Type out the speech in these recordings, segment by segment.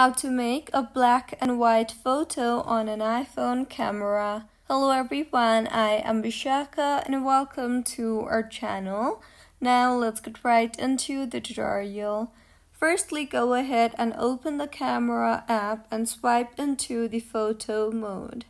How to make a black and white photo on an iPhone camera. Hello everyone, I am Vishaka and welcome to our channel. Now let's get right into the tutorial. Firstly, go ahead and open the camera app and swipe into the photo mode.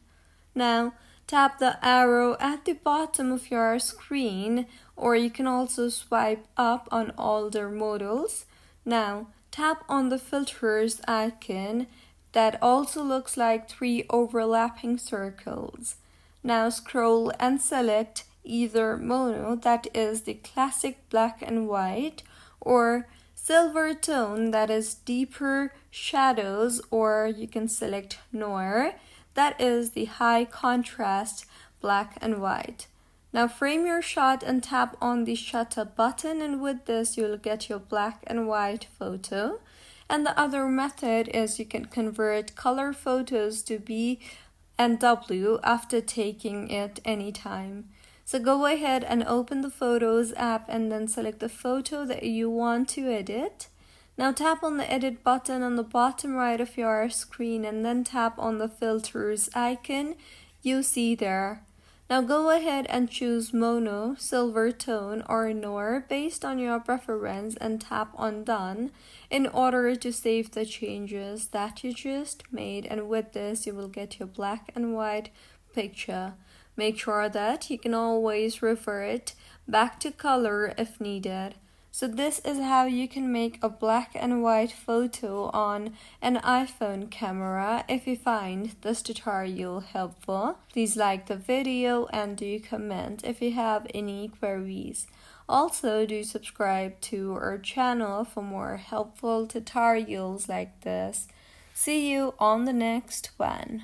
Now tap the arrow at the bottom of your screen, or you can also swipe up on older models. Now tap on the filters icon that also looks like 3 overlapping circles. Now scroll and select either mono, that is the classic black and white, or Silvertone, that is deeper shadows, or you can select Noir, that is the high contrast black and white. Now frame your shot and tap on the shutter button, and with this you'll get your black and white photo. And the other method is you can convert color photos to B and W after taking it anytime. So go ahead and open the Photos app and then select the photo that you want to edit. Now tap on the edit button on the bottom right of your screen and then tap on the filters icon you see there. Now go ahead and choose mono, Silvertone, or Noir based on your preference and tap on done in order to save the changes that you just made, and with this you will get your black and white picture. Make sure that you can always revert back to color if needed. So this is how you can make a black and white photo on an iPhone camera. If you find this tutorial helpful, please like the video and do comment if you have any queries. Also, do subscribe to our channel for more helpful tutorials like this. See you on the next one.